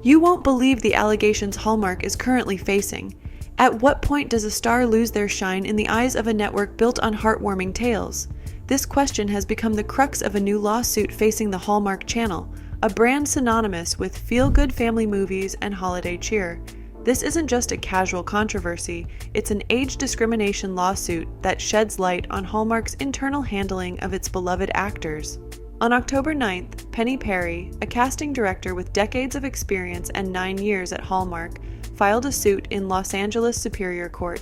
You won't believe the allegations Hallmark is currently facing. At what point does a star lose their shine in the eyes of a network built on heartwarming tales? This question has become the crux of a new lawsuit facing the Hallmark Channel, a brand synonymous with feel-good family movies and holiday cheer. This isn't just a casual controversy, it's an age discrimination lawsuit that sheds light on Hallmark's internal handling of its beloved actors. On October 9th, Penny Perry, a casting director with decades of experience and 9 years at Hallmark, filed a suit in Los Angeles Superior Court.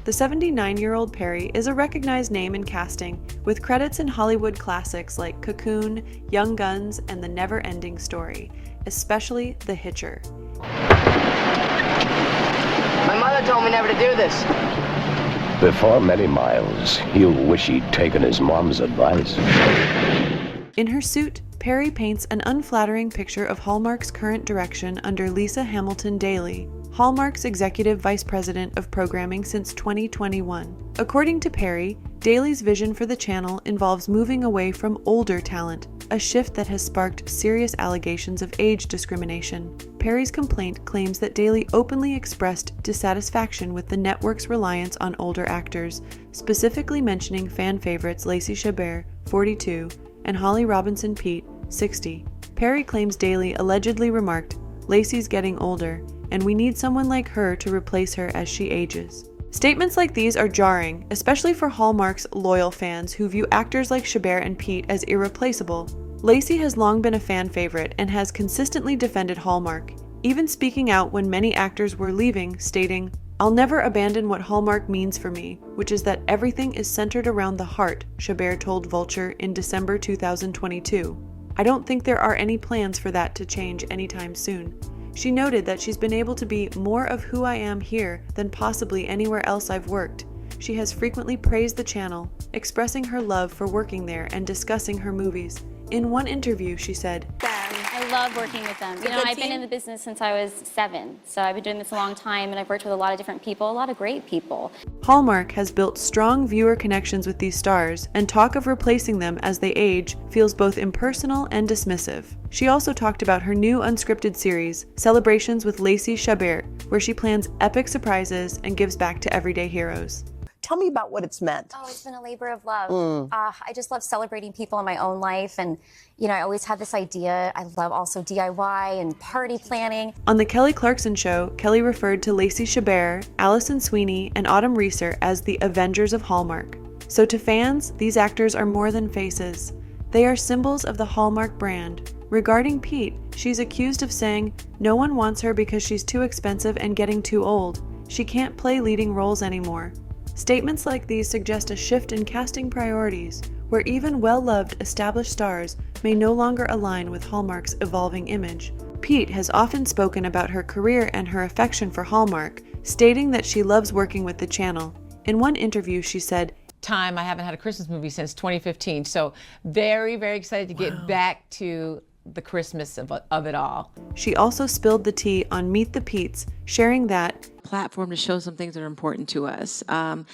The 79-year-old Perry is a recognized name in casting, with credits in Hollywood classics like Cocoon, Young Guns, and The Never-Ending Story, especially The Hitcher. My mother told me never to do this. Before many miles, he'll wish he'd taken his mom's advice. In her suit, Perry paints an unflattering picture of Hallmark's current direction under Lisa Hamilton Daly, Hallmark's executive vice president of programming since 2021. According to Perry, Daly's vision for the channel involves moving away from older talent, a shift that has sparked serious allegations of age discrimination. Perry's complaint claims that Daly openly expressed dissatisfaction with the network's reliance on older actors, specifically mentioning fan favorites Lacey Chabert, 42, and Holly Robinson Peete, 60. Perry claims Daly allegedly remarked, "Lacey's getting older, and we need someone like her to replace her as she ages." Statements like these are jarring, especially for Hallmark's loyal fans who view actors like Chabert and Peete as irreplaceable. Lacey has long been a fan favorite and has consistently defended Hallmark, even speaking out when many actors were leaving, stating, "I'll never abandon what Hallmark means for me, which is that everything is centered around the heart," Chabert told Vulture in December 2022. "I don't think there are any plans for that to change anytime soon." She noted that she's been able to be more of who I am here than possibly anywhere else I've worked. She has frequently praised the channel, expressing her love for working there and discussing her movies. In one interview, she said, I love working with them. You know, I've been in the business since I was 7, so I've been doing this a long time, and I've worked with a lot of different people, a lot of great people. Hallmark has built strong viewer connections with these stars, and talk of replacing them as they age feels both impersonal and dismissive. She also talked about her new unscripted series, Celebrations with Lacey Chabert, where she plans epic surprises and gives back to everyday heroes. Tell me about what it's meant. Oh, it's been a labor of love. I just love celebrating people in my own life, and I always had this idea. I love also DIY and party planning. On The Kelly Clarkson Show, Kelly referred to Lacey Chabert, Allison Sweeney, and Autumn Reeser as the Avengers of Hallmark. So to fans, these actors are more than faces. They are symbols of the Hallmark brand. Regarding Peete, she's accused of saying, "No one wants her because she's too expensive and getting too old. She can't play leading roles anymore." Statements like these suggest a shift in casting priorities, where even well-loved established stars may no longer align with Hallmark's evolving image. Peete has often spoken about her career and her affection for Hallmark, stating that she loves working with the channel. In one interview, she said, I haven't had a Christmas movie since 2015, so very, very excited to get back to the Christmas of it all. She also spilled the tea on Meet the Peets, sharing that platform to show some things that are important to us. And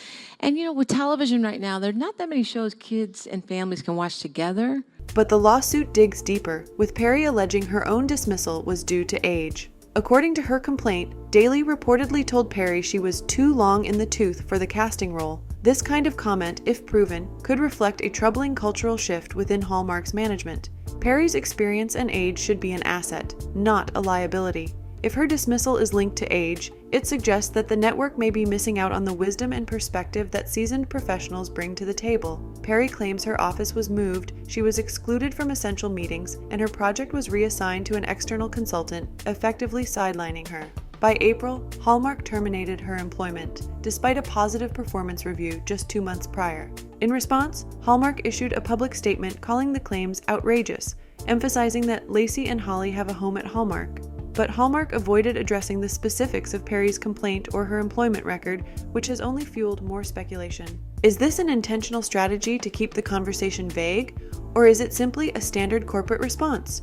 with television right now, there are not that many shows kids and families can watch together. But the lawsuit digs deeper, with Perry alleging her own dismissal was due to age. According to her complaint, Daly reportedly told Perry she was too long in the tooth for the casting role. This kind of comment, if proven, could reflect a troubling cultural shift within Hallmark's management. Perry's experience and age should be an asset, not a liability. If her dismissal is linked to age, it suggests that the network may be missing out on the wisdom and perspective that seasoned professionals bring to the table. Perry claims her office was moved, she was excluded from essential meetings, and her project was reassigned to an external consultant, effectively sidelining her. By April, Hallmark terminated her employment, despite a positive performance review just 2 months prior. In response, Hallmark issued a public statement calling the claims outrageous, emphasizing that Lacey and Holly have a home at Hallmark. But Hallmark avoided addressing the specifics of Perry's complaint or her employment record, which has only fueled more speculation. Is this an intentional strategy to keep the conversation vague, or is it simply a standard corporate response?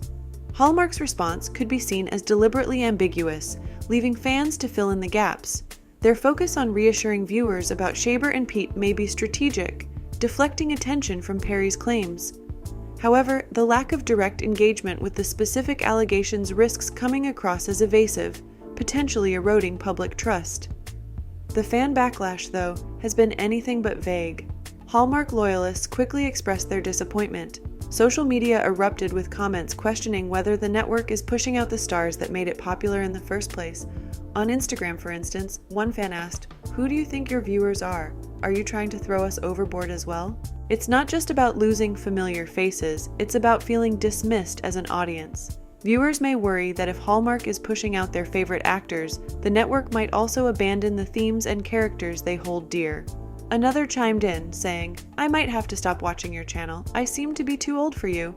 Hallmark's response could be seen as deliberately ambiguous, leaving fans to fill in the gaps. Their focus on reassuring viewers about Chabert and Peete may be strategic, deflecting attention from Perry's claims. However, the lack of direct engagement with the specific allegations risks coming across as evasive, potentially eroding public trust. The fan backlash, though, has been anything but vague. Hallmark loyalists quickly expressed their disappointment. Social media erupted with comments questioning whether the network is pushing out the stars that made it popular in the first place. On Instagram, for instance, one fan asked, "Who do you think your viewers are? Are you trying to throw us overboard as well?" It's not just about losing familiar faces, it's about feeling dismissed as an audience. Viewers may worry that if Hallmark is pushing out their favorite actors, the network might also abandon the themes and characters they hold dear. Another chimed in, saying, "I might have to stop watching your channel. I seem to be too old for you."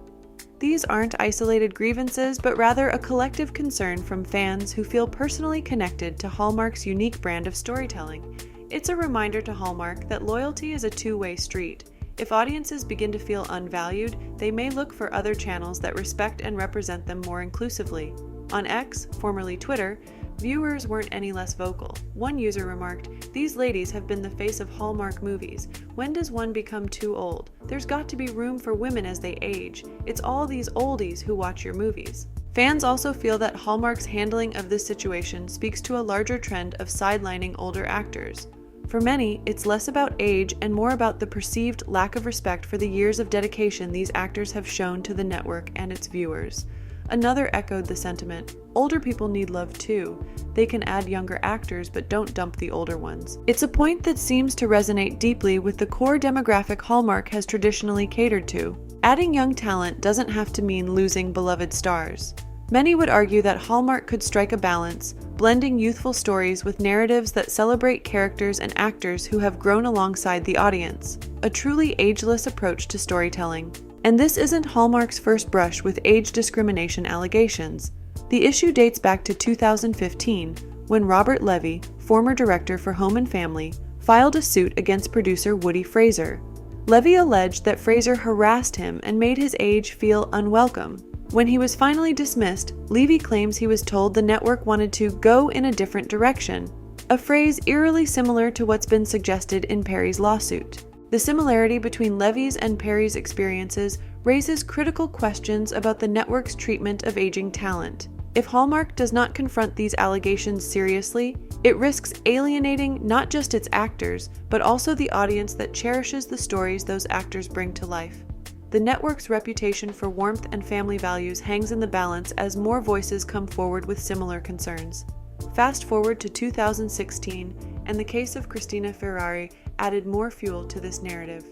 These aren't isolated grievances, but rather a collective concern from fans who feel personally connected to Hallmark's unique brand of storytelling. It's a reminder to Hallmark that loyalty is a two-way street. If audiences begin to feel unvalued, they may look for other channels that respect and represent them more inclusively. On X, formerly Twitter, viewers weren't any less vocal. One user remarked, "These ladies have been the face of Hallmark movies. When does one become too old? There's got to be room for women as they age. It's all these oldies who watch your movies." Fans also feel that Hallmark's handling of this situation speaks to a larger trend of sidelining older actors. For many, it's less about age and more about the perceived lack of respect for the years of dedication these actors have shown to the network and its viewers. Another echoed the sentiment, "Older people need love too. They can add younger actors, but don't dump the older ones." It's a point that seems to resonate deeply with the core demographic Hallmark has traditionally catered to. Adding young talent doesn't have to mean losing beloved stars. Many would argue that Hallmark could strike a balance, blending youthful stories with narratives that celebrate characters and actors who have grown alongside the audience. A truly ageless approach to storytelling. And this isn't Hallmark's first brush with age discrimination allegations. The issue dates back to 2015, when Robert Levy, former director for Home and Family, filed a suit against producer Woody Fraser. Levy alleged that Fraser harassed him and made his age feel unwelcome. When he was finally dismissed, Levy claims he was told the network wanted to go in a different direction, a phrase eerily similar to what's been suggested in Perry's lawsuit. The similarity between Levy's and Perry's experiences raises critical questions about the network's treatment of aging talent. If Hallmark does not confront these allegations seriously, it risks alienating not just its actors, but also the audience that cherishes the stories those actors bring to life. The network's reputation for warmth and family values hangs in the balance as more voices come forward with similar concerns. Fast forward to 2016, and the case of Cristina Ferrari added more fuel to this narrative.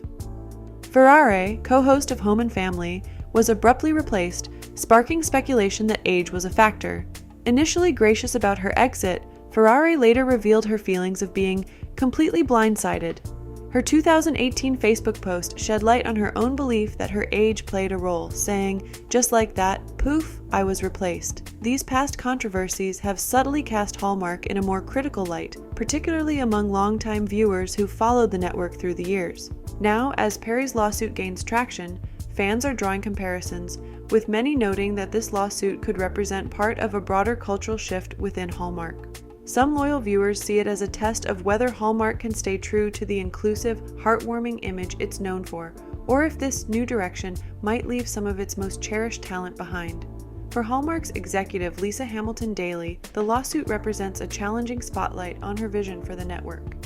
Ferrari, co-host of Home and Family, was abruptly replaced, sparking speculation that age was a factor. Initially gracious about her exit, Ferrari later revealed her feelings of being completely blindsided. Her 2018 Facebook post shed light on her own belief that her age played a role, saying, "Just like that, poof, I was replaced." These past controversies have subtly cast Hallmark in a more critical light, particularly among longtime viewers who followed the network through the years. Now, as Perry's lawsuit gains traction, fans are drawing comparisons, with many noting that this lawsuit could represent part of a broader cultural shift within Hallmark. Some loyal viewers see it as a test of whether Hallmark can stay true to the inclusive, heartwarming image it's known for, or if this new direction might leave some of its most cherished talent behind. For Hallmark's executive Lisa Hamilton Daly, the lawsuit represents a challenging spotlight on her vision for the network.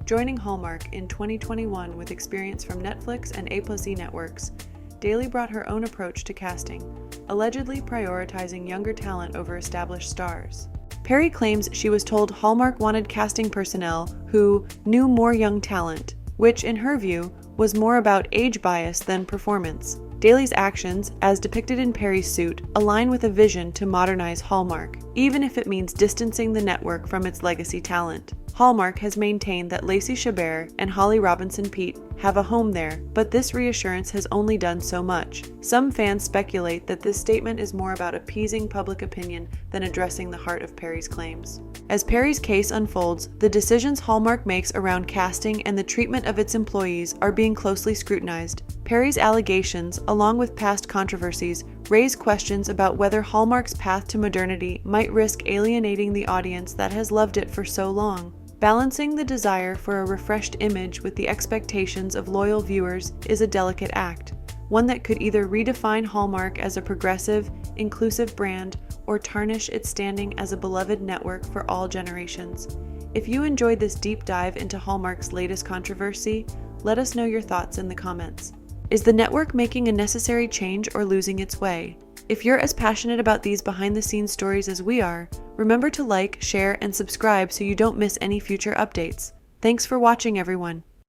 Joining Hallmark in 2021 with experience from Netflix and A+E networks, Daly brought her own approach to casting, allegedly prioritizing younger talent over established stars. Perry claims she was told Hallmark wanted casting personnel who knew more young talent, which, in her view, was more about age bias than performance. Daly's actions, as depicted in Perry's suit, align with a vision to modernize Hallmark, even if it means distancing the network from its legacy talent. Hallmark has maintained that Lacey Chabert and Holly Robinson Peete have a home there, but this reassurance has only done so much. Some fans speculate that this statement is more about appeasing public opinion than addressing the heart of Perry's claims. As Perry's case unfolds, the decisions Hallmark makes around casting and the treatment of its employees are being closely scrutinized. Perry's allegations, along with past controversies, raise questions about whether Hallmark's path to modernity might risk alienating the audience that has loved it for so long. Balancing the desire for a refreshed image with the expectations of loyal viewers is a delicate act, one that could either redefine Hallmark as a progressive, inclusive brand or tarnish its standing as a beloved network for all generations. If you enjoyed this deep dive into Hallmark's latest controversy, let us know your thoughts in the comments. Is the network making a necessary change or losing its way? If you're as passionate about these behind-the-scenes stories as we are, remember to like, share, and subscribe so you don't miss any future updates. Thanks for watching, everyone.